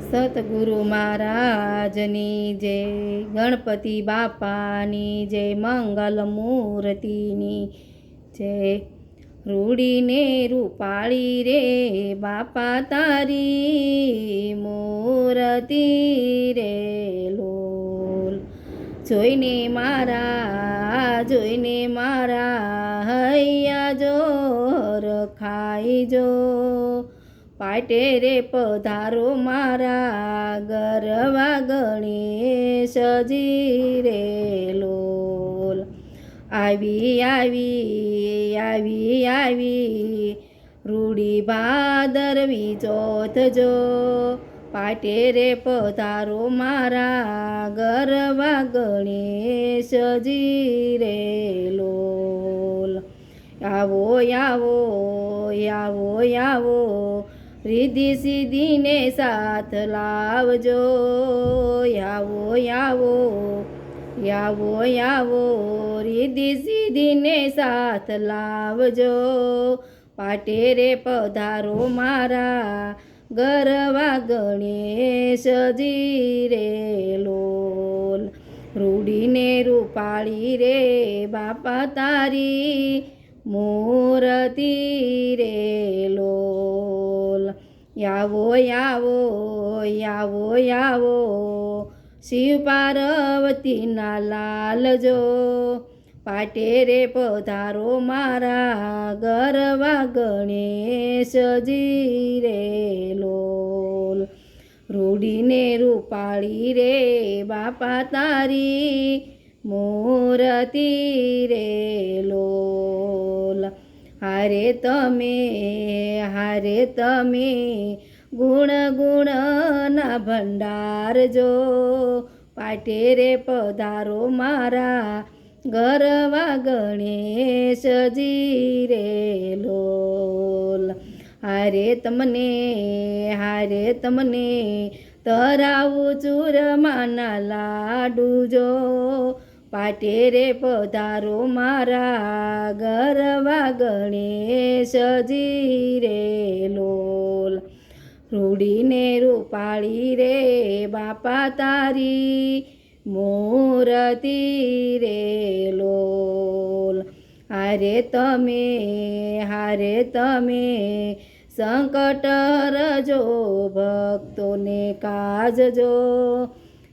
સતગુરુ મહારાજની જય, ગણપતિ બાપાની જય, મંગલ મૂર્તિની જય. રૂડીને રૂપાળી રે બાપા તારી મૂર્તિ રે લોલ. જોઈને મારા હૈયા જોર ખાઈ જો, પાટે રે પધારો મારા ગરવા ગણેશજી રે લોલ. આવી રૂડી ભાદરવી ચોથ જો, પાટે રે પધારો મારા ગરવા ગણેશજી રે લોલ. આવો રીધિ સીધીને સાથ લાવજો. આવો રીધિ સીધીને સાથ લાવજો, પાટે રે પધારો મારા ગરવા ગણેશજી રે લોલ. રૂડીને રૂપાળી રે બાપા તારી મૂર્તિ રે લોલ. આવો શિવ પાર્વતીના લાલ જો, પાટે રે પધારો મારા ગરવા ગણેશજી રે લોલ. રૂડીને રૂપાળી રે બાપા તારી મૂર્તિ રે લોલ. હારે તમે ગુણના ભંડાર જો, પાટે રે પધારો મારા ગરવા ગણેશજી રે લોલ. હારે તમને તરાવું ચૂરમાના લાડુ જો, પાટે રે પધારો મારા ગરવા ગણેશજી રે લોલ. રૂડીને રૂપાળી રે બાપા તારી મૂર્તિ રે લોલ. હારે તમે સંકટ રજો ભક્તોને કાજજો,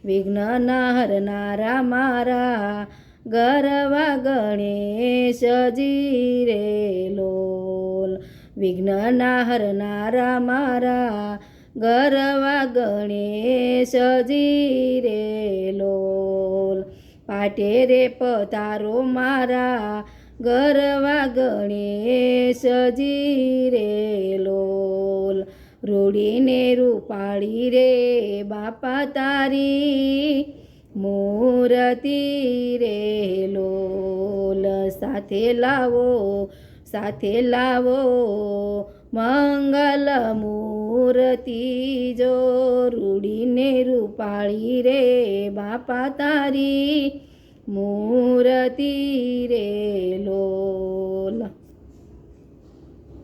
વિઘ્ન હરનારા મારા ગરવા ગણેશજી રે લોલ. વિઘ્ન હરનારા મારા ગરવા ગણેશજી રે લોલ. પાટે રે પધારો મારા ગરવા ગણેશજી રે લોલ. રૂડીને રૂપાળી રે બાપા તારી મૂર્તિ રે લોલ. સાથે લાવો મંગલ મૂર્તિ જો, રૂડીને રૂપાળી રે બાપા તારી મૂર્તિ રે લોલ.